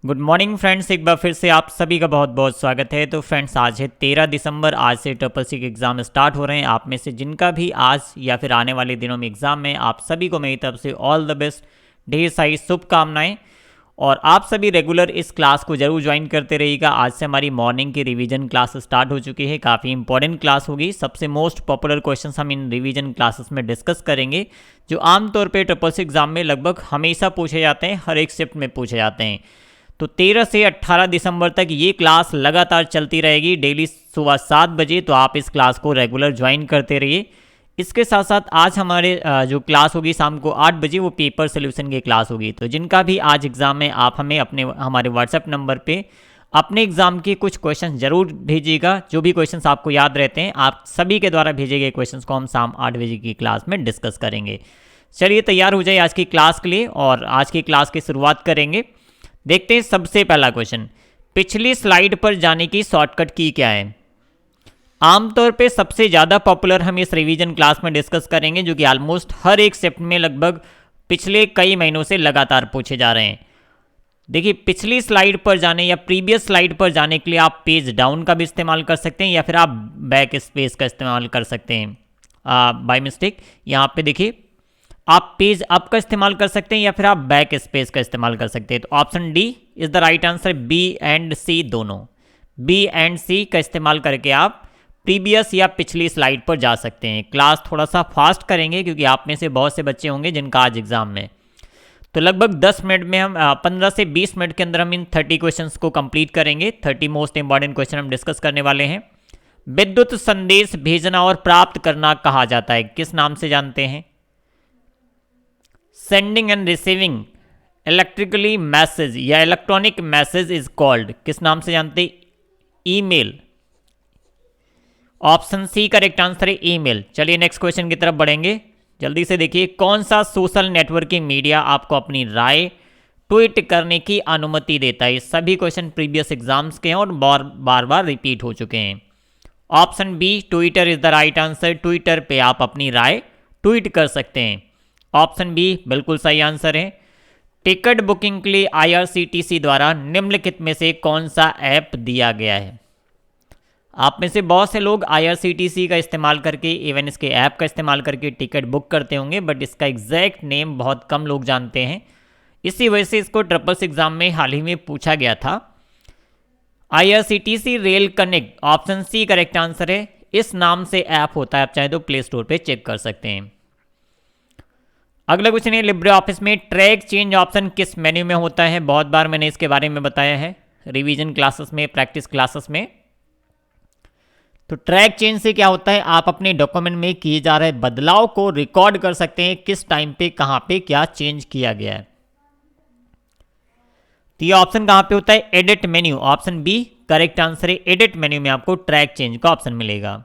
Good morning friends, एक बार फिर से आप सभी का बहुत बहुत स्वागत है। तो फ्रेंड्स, आज है 13 दिसंबर। आज से ट्रिपल सी के एग्ज़ाम स्टार्ट हो रहे हैं। आप में से जिनका भी आज या फिर आने वाले दिनों में एग्ज़ाम है, आप सभी को मेरी तरफ से ऑल द बेस्ट, ढेर सारी शुभकामनाएं। और आप सभी रेगुलर इस क्लास को जरूर ज्वाइन करते रहिएगा। आज से हमारी मॉर्निंग की रिवीजन क्लास स्टार्ट हो चुकी है। काफ़ी इंपॉर्टेंट क्लास होगी। सबसे मोस्ट पॉपुलर क्वेश्चंस हम इन रिवीजन क्लासेस में डिस्कस करेंगे, जो आमतौर पे ट्रिपल सी एग्ज़ाम में लगभग हमेशा पूछे जाते हैं, हर एक शिफ्ट में पूछे जाते हैं। तो 13 से 18 दिसंबर तक ये क्लास लगातार चलती रहेगी, डेली सुबह 7 बजे। तो आप इस क्लास को रेगुलर ज्वाइन करते रहिए। इसके साथ साथ आज हमारे जो क्लास होगी शाम को 8 बजे, वो पेपर सोल्यूशन की क्लास होगी। तो जिनका भी आज एग्ज़ाम है, आप हमें हमारे व्हाट्सएप नंबर पे अपने एग्ज़ाम के कुछ क्वेश्चन जरूर भेजिएगा। जो भी क्वेश्चंस आपको याद रहते हैं, आप सभी के द्वारा भेजे गए क्वेश्चंस को हम शाम 8 बजे की क्लास में डिस्कस करेंगे। चलिए तैयार हो जाइए आज की क्लास के लिए, और आज की क्लास की शुरुआत करेंगे। देखते हैं सबसे पहला क्वेश्चन, पिछली स्लाइड पर जाने की शॉर्टकट की क्या है। आमतौर पे सबसे ज़्यादा पॉपुलर हम इस रिवीजन क्लास में डिस्कस करेंगे, जो कि ऑलमोस्ट हर एक शिफ्ट में लगभग पिछले कई महीनों से लगातार पूछे जा रहे हैं। देखिए, पिछली स्लाइड पर जाने या प्रीवियस स्लाइड पर जाने के लिए आप पेज डाउन का भी इस्तेमाल कर सकते हैं, या फिर आप बैक स्पेस का इस्तेमाल कर सकते हैं। बाय मिस्टेक यहाँ पे देखिए, आप पेज अप का इस्तेमाल कर सकते हैं या फिर आप बैक स्पेस का इस्तेमाल कर सकते हैं। तो option D is the right answer. B and C दोनों, बी एंड सी का इस्तेमाल करके आप प्रीवियस या पिछली स्लाइड पर जा सकते हैं। क्लास थोड़ा सा फास्ट करेंगे, क्योंकि आप में से बहुत से बच्चे होंगे जिनका आज एग्जाम में। तो लगभग 10 मिनट में हम 15 से 20 मिनट के अंदर हम इन 30 क्वेश्चंस को कंप्लीट करेंगे। 30 मोस्ट इंपॉर्टेंट क्वेश्चन हम डिस्कस करने वाले हैं। विद्युत संदेश भेजना और प्राप्त करना कहा जाता है, किस नाम से जानते हैं। Sending and receiving electrically message या इलेक्ट्रॉनिक मैसेज इज कॉल्ड, किस नाम से जानते हैं। Email. Option C correct answer है, ईमेल। चलिए नेक्स्ट क्वेश्चन की तरफ बढ़ेंगे। जल्दी से देखिए, कौन सा सोशल नेटवर्किंग मीडिया आपको अपनी राय ट्वीट करने की अनुमति देता है। ये सभी क्वेश्चन प्रीवियस एग्जाम्स के हैं और बार बार रिपीट हो चुके हैं। Option B Twitter is the right answer. Twitter पे आप अपनी राय ट्वीट कर सकते हैं। ऑप्शन बी बिल्कुल सही आंसर है। टिकट बुकिंग के लिए आईआरसीटीसी द्वारा निम्नलिखित में से कौन सा ऐप दिया गया है। आप में से बहुत से लोग आईआरसीटीसी का इस्तेमाल करके, इवन इसके ऐप का इस्तेमाल करके टिकट बुक करते होंगे, बट इसका एग्जैक्ट नेम बहुत कम लोग जानते हैं। इसी वजह से इसको ट्रिपल सी एग्जाम में हाल ही में पूछा गया था। IRCTC rail connect, option C correct answer है। इस नाम से ऐप होता है, आप चाहे तो प्ले स्टोर पर चेक कर सकते हैं। अगला क्वेश्चन है, लिब्रे ऑफिस में ट्रैक चेंज ऑप्शन किस मेन्यू में होता है। बहुत बार मैंने इसके बारे में बताया है रिवीजन क्लासेस में, प्रैक्टिस क्लासेस में। तो ट्रैक चेंज से क्या होता है, आप अपने डॉक्यूमेंट में किए जा रहे बदलाव को रिकॉर्ड कर सकते हैं, किस टाइम पे कहां पे क्या चेंज किया गया है। तो ये ऑप्शन कहां पे होता है, edit menu. Option B correct answer है, एडिट मेन्यू में आपको ट्रैक चेंज का ऑप्शन मिलेगा।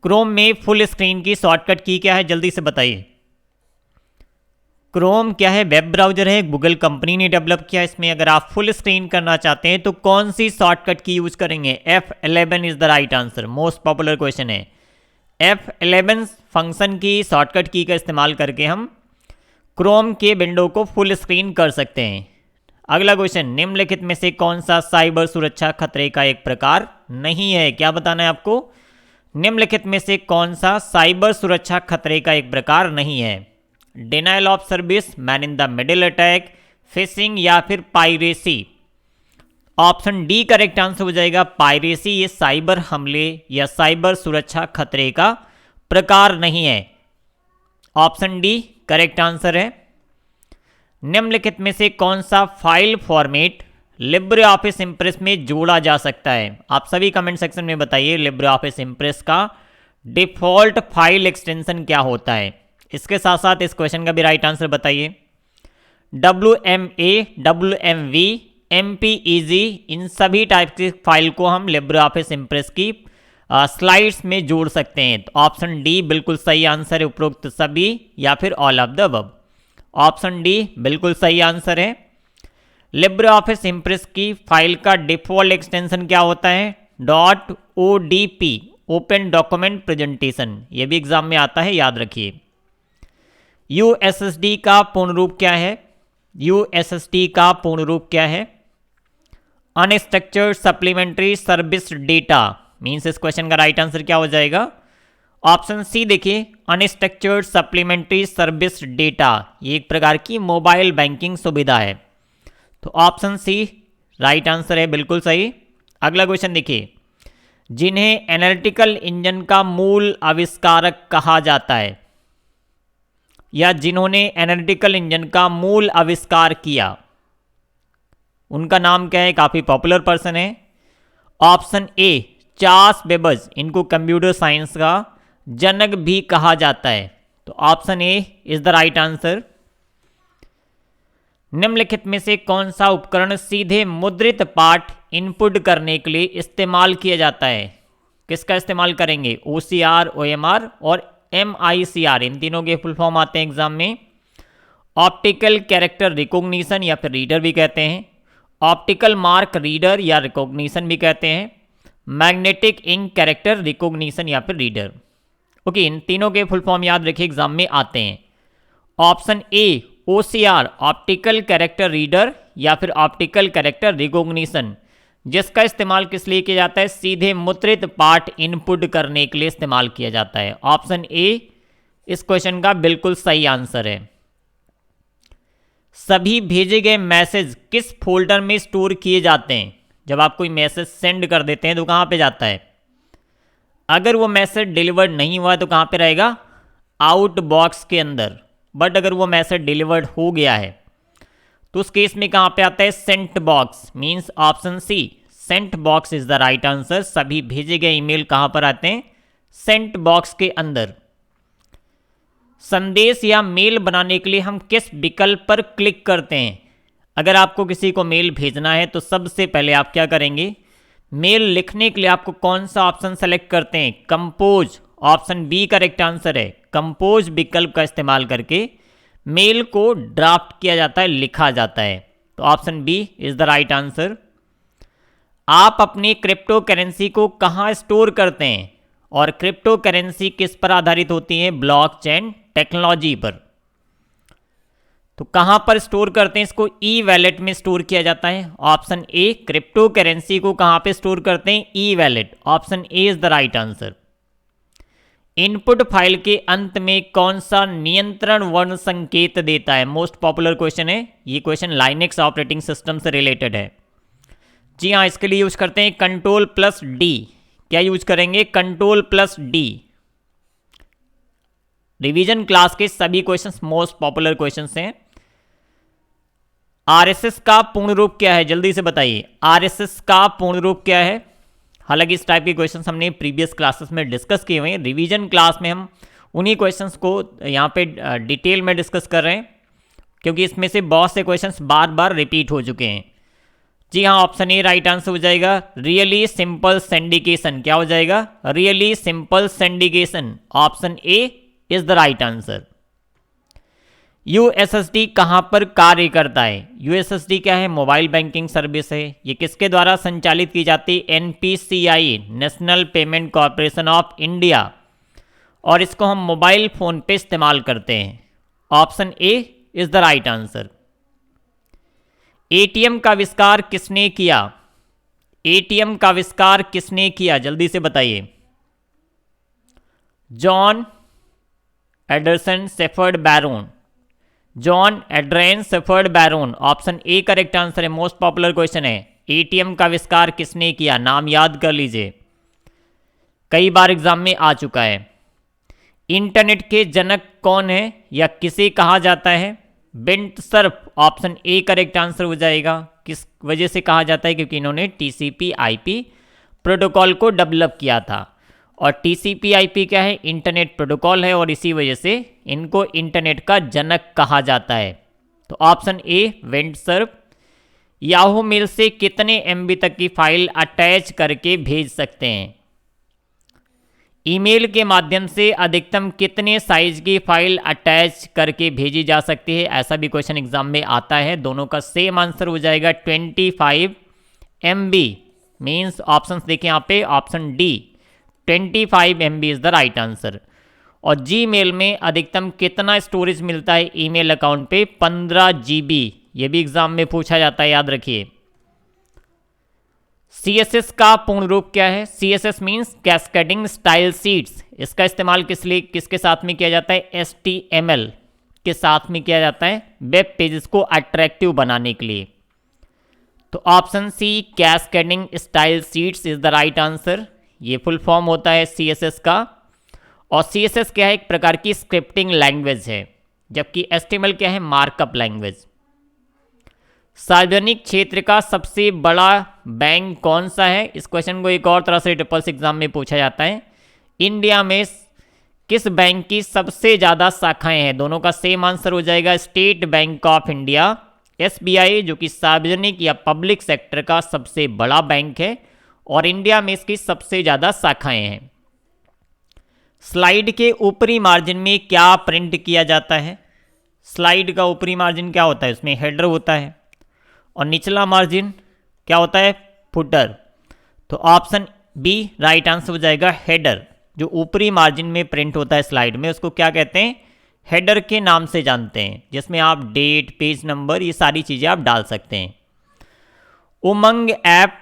क्रोम में फुल स्क्रीन की शॉर्टकट की क्या है, जल्दी से बताइए। क्रोम क्या है, वेब ब्राउजर है, गूगल कंपनी ने डेवलप किया। इसमें अगर आप फुल स्क्रीन करना चाहते हैं तो कौन सी शॉर्टकट की यूज करेंगे। F11 is the right answer. Most popular question है। F11 फंक्शन की शॉर्टकट की का इस्तेमाल करके हम क्रोम के विंडो को फुल स्क्रीन कर सकते हैं। अगला क्वेश्चन, निम्नलिखित में से कौन सा साइबर सुरक्षा खतरे का एक प्रकार नहीं है। क्या बताना है आपको, निम्नलिखित में से कौन सा साइबर सुरक्षा खतरे का एक प्रकार नहीं है। Denial of service, man in the middle attack, fishing या फिर piracy. Option D correct answer हो जाएगा, पायरेसी। ये साइबर हमले या साइबर सुरक्षा खतरे का प्रकार नहीं है। ऑप्शन डी करेक्ट आंसर है। निम्नलिखित में से कौन सा file format Libre office Impress में जोड़ा जा सकता है। आप सभी कमेंट सेक्शन में बताइए, लिब्रे ऑफिस इंप्रेस का डिफॉल्ट फाइल एक्सटेंशन क्या होता है। इसके साथ साथ इस क्वेश्चन का भी राइट आंसर बताइए। WMA, WMV, MPEG, इन सभी टाइप की फाइल को हम लिब्रे ऑफिस इंप्रेस की स्लाइड्स में जोड़ सकते हैं। तो ऑप्शन डी बिल्कुल सही आंसर है, उपरोक्त सभी या फिर all of the above. Option D बिल्कुल सही आंसर है। लिब्रे ऑफिस इंप्रेस की फाइल का डिफॉल्ट एक्सटेंशन क्या होता है, .odp, ओपन डॉक्यूमेंट प्रेजेंटेशन। ये भी एग्जाम में आता है, याद रखिए। USSD का पूर्ण रूप क्या है, यूएसएसडी का पूर्ण रूप क्या है? Unstructured supplementary service data means इस क्वेश्चन का राइट आंसर क्या हो जाएगा? ऑप्शन सी देखिए, अनस्ट्रक्चर्ड सप्लीमेंट्री सर्विस डेटा, ये एक प्रकार की मोबाइल बैंकिंग सुविधा है। तो ऑप्शन सी राइट आंसर है, बिल्कुल सही। अगला क्वेश्चन देखिए, जिन्हें एनालिटिकल इंजन का मूल आविष्कारक कहा जाता है, या जिन्होंने एनालिटिकल इंजन का मूल आविष्कार किया, उनका नाम क्या है? काफ़ी पॉपुलर पर्सन है। ऑप्शन ए चार्ल्स बेबेज, इनको कंप्यूटर साइंस का जनक भी कहा जाता है। तो option A is the right answer. निम्नलिखित में से कौन सा उपकरण सीधे मुद्रित पाठ इनपुट करने के लिए इस्तेमाल किया जाता है? किसका इस्तेमाल करेंगे? OCR, OMR और MICR, इन तीनों के फुल फॉर्म आते हैं एग्जाम में। ऑप्टिकल कैरेक्टर रिकॉग्निशन या फिर रीडर भी कहते हैं, ऑप्टिकल मार्क रीडर या रिकॉग्निशन भी कहते हैं, मैग्नेटिक इंक कैरेक्टर रिकॉग्निशन या फिर रीडर। ओके, इन तीनों के फुल फॉर्म याद रखिए, एग्जाम में आते हैं। Option A OCR optical character reader या फिर ऑप्टिकल कैरेक्टर रिकॉग्निशन, जिसका इस्तेमाल किस लिए किया जाता है? सीधे मुद्रित पाठ इनपुट करने के लिए इस्तेमाल किया जाता है। ऑप्शन ए इस क्वेश्चन का बिल्कुल सही आंसर है। सभी भेजे गए मैसेज किस फोल्डर में स्टोर किए जाते हैं? जब आप कोई मैसेज सेंड कर देते हैं तो कहाँ पे जाता है? अगर वो मैसेज डिलीवर्ड नहीं हुआ तो कहाँ पे रहेगा? आउट बॉक्स के अंदर। बट अगर वो मैसेज डिलीवर्ड हो गया है तो उस केस में कहाँ पे आता है? Sent box, means option C sent box is the right answer. सभी भेजे गए ईमेल कहाँ पर आते हैं? सेंट बॉक्स के अंदर। संदेश या मेल बनाने के लिए हम किस विकल्प पर क्लिक करते हैं? अगर आपको किसी को मेल भेजना है तो सबसे पहले आप क्या करेंगे? मेल लिखने के लिए आपको कौन सा ऑप्शन सेलेक्ट करते हैं? Compose, option B correct answer है। कंपोज विकल्प का इस्तेमाल करके मेल को ड्राफ्ट किया जाता है, लिखा जाता है। तो option B is the right answer. आप अपनी क्रिप्टो करेंसी को कहाँ स्टोर करते हैं? और क्रिप्टो करेंसी किस पर आधारित होती है? ब्लॉकचेन टेक्नोलॉजी पर। तो कहाँ पर स्टोर करते हैं इसको? ई वैलेट में स्टोर किया जाता है। ऑप्शन ए क्रिप्टो करेंसी को कहाँ पे स्टोर करते हैं? E wallet. Option A is the right answer. Input file के अंत में कौन सा नियंत्रण वर्ण संकेत देता है? मोस्ट पॉपुलर क्वेश्चन है ये। क्वेश्चन लाइनेक्स ऑपरेटिंग सिस्टम से रिलेटेड है। जी हाँ, इसके लिए यूज करते हैं Ctrl+D। क्या यूज करेंगे? Ctrl+D। रिवीजन क्लास के सभी क्वेश्चंस मोस्ट पॉपुलर क्वेश्चंस हैं। RSS का पूर्ण रूप क्या है? जल्दी से बताइए, RSS का पूर्ण रूप क्या है? हालांकि इस टाइप के क्वेश्चंस हमने प्रीवियस क्लासेस में डिस्कस किए हुए हैं। रिवीजन क्लास में हम उन्हीं क्वेश्चंस को यहाँ पे डिटेल में डिस्कस कर रहे हैं, क्योंकि इसमें से बहुत से क्वेश्चंस बार बार रिपीट हो चुके हैं। जी हाँ, ऑप्शन ए राइट आंसर हो जाएगा। Really simple syndication. क्या हो जाएगा? Really simple syndication. Option A is the right answer. USSD कहाँ पर कार्य करता है? यूएसएसडी क्या है? मोबाइल बैंकिंग सर्विस है। ये किसके द्वारा संचालित की जाती है? NPCI, national payment corporation of India, और इसको हम मोबाइल फोन पे इस्तेमाल करते हैं। Option A is the right answer. ATM का आविष्कार किसने किया? एटीएम का आविष्कार किसने किया? जल्दी से बताइए। John Anderson shepherd Baron. John Adrienne shepherd Baron. Option A correct answer है। मोस्ट पॉपुलर क्वेश्चन है। एटीएम का आविष्कार किसने किया? नाम याद कर लीजिए, कई बार एग्जाम में आ चुका है। इंटरनेट के जनक कौन है या किसे कहा जाता है? बिंट सर्फ। ऑप्शन ए करेक्ट आंसर हो जाएगा। किस वजह से कहा जाता है? क्योंकि इन्होंने TCP/IP प्रोटोकॉल को डेवलप किया था, और TCP/IP क्या है? इंटरनेट प्रोटोकॉल है, और इसी वजह से इनको इंटरनेट का जनक कहा जाता है। तो option A Vint Cerf. Yahoo mail से कितने MB तक की फाइल अटैच करके भेज सकते हैं? ईमेल के माध्यम से अधिकतम कितने साइज की फाइल अटैच करके भेजी जा सकती है? ऐसा भी क्वेश्चन एग्जाम में आता है। दोनों का सेम आंसर हो जाएगा 25 MB। मीन्स ऑप्शन देखिए यहाँ पे, option D 25 MB is the right answer. और जी मेल में अधिकतम कितना स्टोरेज मिलता है ईमेल अकाउंट पे? 15 GB ये भी एग्जाम में पूछा जाता है, याद रखिए। CSS का पूर्ण रूप क्या है? CSS means cascading style sheets. इसका इस्तेमाल किसके साथ में किया जाता है? HTML के साथ में किया जाता है वेब पेजेस को अट्रैक्टिव बनाने के लिए। तो option C cascading style sheets is the right answer. ये फुल फॉर्म होता है CSS का। और CSS क्या है? एक प्रकार की स्क्रिप्टिंग लैंग्वेज है, जबकि HTML क्या है? Markup language. सार्वजनिक क्षेत्र का सबसे बड़ा बैंक कौन सा है? इस क्वेश्चन को एक और तरह से ट्रिपल सी एग्जाम में पूछा जाता है। इंडिया में किस बैंक की सबसे ज़्यादा शाखाएं हैं? दोनों का सेम आंसर हो जाएगा, state bank of India, SBI, जो कि सार्वजनिक या पब्लिक सेक्टर का सबसे बड़ा बैंक है और इंडिया में इसकी सबसे ज़्यादा शाखाएं हैं। स्लाइड के ऊपरी मार्जिन में क्या प्रिंट किया जाता है? स्लाइड का ऊपरी मार्जिन क्या होता है? उसमें हेडर होता है। और निचला मार्जिन क्या होता है? फुटर। तो ऑप्शन बी राइट आंसर हो जाएगा, हेडर। जो ऊपरी मार्जिन में प्रिंट होता है स्लाइड में, उसको क्या कहते हैं? हेडर के नाम से जानते हैं, जिसमें आप डेट, पेज नंबर, ये सारी चीज़ें आप डाल सकते हैं। उमंग ऐप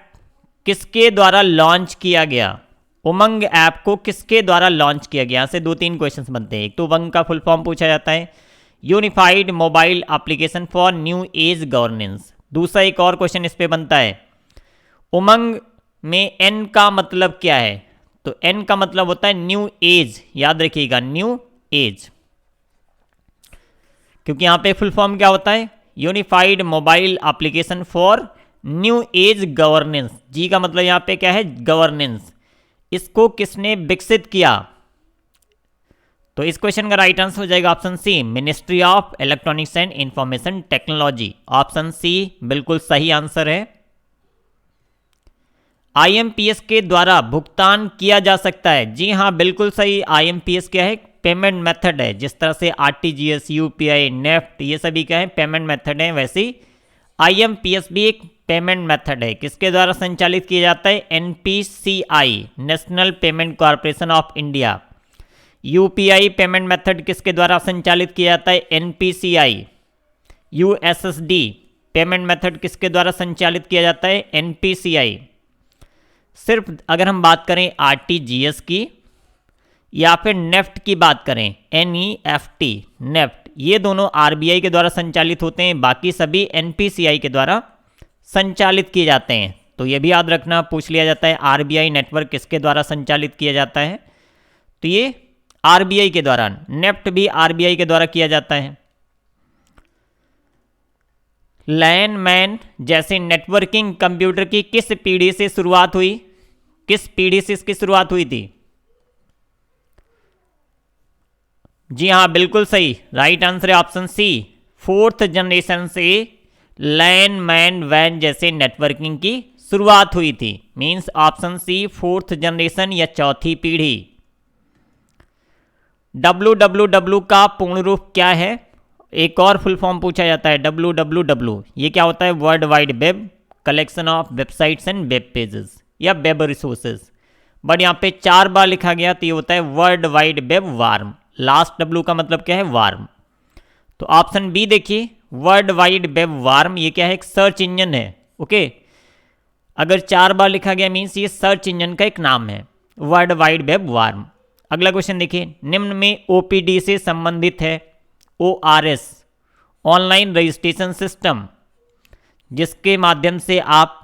किसके द्वारा लॉन्च किया गया? उमंग ऐप को किसके द्वारा लॉन्च किया गया? यहाँ से 2-3 क्वेश्चंस बनते हैं। एक तो उमंग का फुल फॉर्म पूछा जाता है, unified mobile application for new age governance. दूसरा एक और क्वेश्चन इस पे बनता है, उमंग में N का मतलब क्या है? तो N का मतलब होता है न्यू एज, याद रखिएगा, न्यू एज। क्योंकि यहाँ पे फुल फॉर्म क्या होता है? Unified mobile application for new age governance. G का मतलब यहाँ पे क्या है? गवर्नेंस। इसको किसने विकसित किया? तो इस क्वेश्चन का राइट आंसर हो जाएगा option C, ministry of electronics and information technology. Option C बिल्कुल सही आंसर है। IMPS के द्वारा भुगतान किया जा सकता है। जी हाँ, बिल्कुल सही। IMPS क्या है? पेमेंट मेथड है। जिस तरह से RTGS, UPI, नेफ्ट, ये सभी क्या है? पेमेंट मेथड है। वैसे ही IMPS भी एक पेमेंट मेथड है। किसके द्वारा संचालित किया जाता है? NPCI, national payment corporation of India. UPI payment method किसके द्वारा संचालित किया जाता है? NPCI। USSD पेमेंट मेथड किसके द्वारा संचालित किया जाता है? NPCI। सिर्फ अगर हम बात करें RTGS की या फिर नेफ्ट की बात करें, NEFT, नेफ्ट, ये दोनों RBI के द्वारा संचालित होते हैं। बाकी सभी NPCI के द्वारा संचालित किए जाते हैं। तो ये भी याद रखना, पूछ लिया जाता है RBI नेटवर्क किसके द्वारा संचालित किया जाता है? तो ये RBI के द्वारा। नेफ्ट भी RBI के द्वारा किया जाता है। लैंडमैन जैसे नेटवर्किंग कंप्यूटर की किस पीढ़ी से शुरुआत हुई? किस पीढ़ी से इसकी शुरुआत हुई थी? जी हाँ, बिल्कुल सही। राइट आंसर है ऑप्शन सी, 4th जनरेशन से लैंडमैन वैन जैसे नेटवर्किंग की शुरुआत हुई थी। Means option C 4th generation या चौथी पीढ़ी। www का पूर्ण रूप क्या है? एक और फुल फॉर्म पूछा जाता है, www। ये क्या होता है? World wide web, collection of websites and web pages या वेब रिसोर्सेज। बट यहाँ पे 4 बार लिखा गया, तो ये होता है world wide web warm. Last W का मतलब क्या है? वार्म। तो ऑप्शन बी देखिए, वर्ल्ड वाइड वेब वार्म, ये क्या है? एक सर्च इंजन है। ओके, अगर 4 बार लिखा गया मीन्स ये सर्च इंजन का एक नाम है, वर्ल्ड वाइड वेब वार्म। अगला क्वेश्चन देखिए, निम्न में OPD से संबंधित है ORS, ऑनलाइन रजिस्ट्रेशन सिस्टम, जिसके माध्यम से आप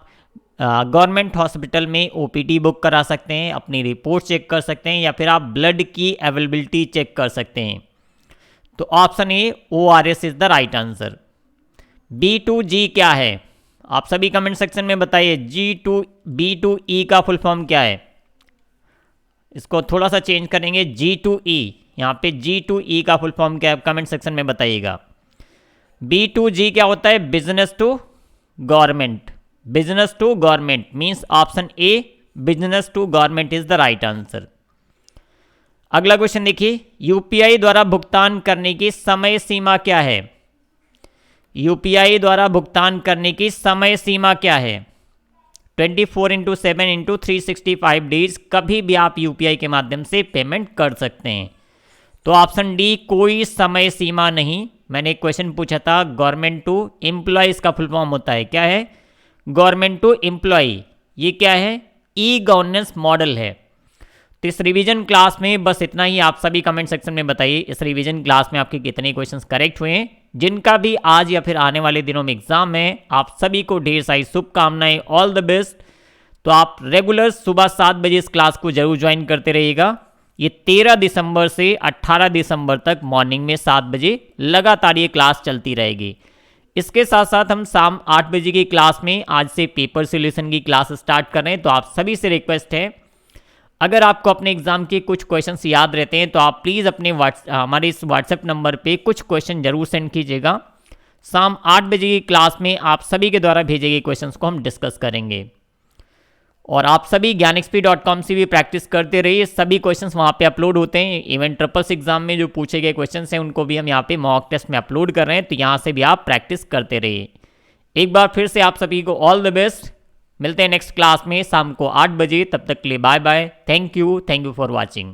गवर्नमेंट हॉस्पिटल में OPD बुक करा सकते हैं, अपनी रिपोर्ट चेक कर सकते हैं, या फिर आप ब्लड की अवेलेबिलिटी चेक कर सकते हैं। तो option A ORS is the right answer. B2G क्या है? आप सभी कमेंट सेक्शन में बताइए, B2E का फुल फॉर्म क्या है? इसको थोड़ा सा चेंज करेंगे, G2E। यहाँ पे G2E का फुल फॉर्म क्या है? कमेंट सेक्शन में बताइएगा। B2G क्या होता है? Business to government. Business to government means option A, business to government is the right answer. अगला क्वेश्चन देखिए, UPI द्वारा भुगतान करने की समय सीमा क्या है? UPI द्वारा भुगतान करने की समय सीमा क्या है? 24/7/365 डेज कभी भी आप UPI के माध्यम से पेमेंट कर सकते हैं। तो ऑप्शन डी, कोई समय सीमा नहीं। मैंने एक क्वेश्चन पूछा था, गवर्नमेंट टू एम्प्लॉय इसका फुल फॉर्म होता है, क्या है? Government to employ. ये क्या है? ई गवर्नेंस मॉडल है। तो इस रिवीजन क्लास में बस इतना ही। आप सभी कमेंट सेक्शन में बताइए इस रिवीजन क्लास में आपके कितने क्वेश्चंस करेक्ट हुए हैं। जिनका भी आज या फिर आने वाले दिनों में एग्जाम है, आप सभी को ढेर सारी शुभकामनाएं, ऑल द बेस्ट। तो आप रेगुलर सुबह 7 बजे इस क्लास को जरूर ज्वाइन करते रहिएगा। ये 13 दिसंबर से 18 दिसंबर तक मॉर्निंग में 7 बजे लगातार ये क्लास चलती रहेगी। इसके साथ साथ हम शाम 8 बजे की क्लास में आज से पेपर सॉल्यूशन की क्लास स्टार्ट कर रहे हैं। तो आप सभी से रिक्वेस्ट है, अगर आपको अपने एग्जाम के कुछ क्वेश्चंस याद रहते हैं तो आप प्लीज़ अपने हमारे इस व्हाट्सएप नंबर पे कुछ क्वेश्चन जरूर सेंड कीजिएगा। शाम 8 बजे की क्लास में आप सभी के द्वारा भेजे गए क्वेश्चंस को हम डिस्कस करेंगे। और आप सभी gyanxp.com से भी प्रैक्टिस करते रहिए। सभी क्वेश्चंस वहाँ पे अपलोड होते हैं। इवन ट्रिपल्स एग्जाम में जो पूछे गए क्वेश्चंस हैं उनको भी हम यहाँ पे मॉक टेस्ट में अपलोड कर रहे हैं। तो यहाँ से भी आप प्रैक्टिस करते रहिए। एक बार फिर से आप सभी को ऑल द बेस्ट। मिलते हैं नेक्स्ट क्लास में शाम को 8 बजे। तब तक के लिए bye bye. Thank you for watching.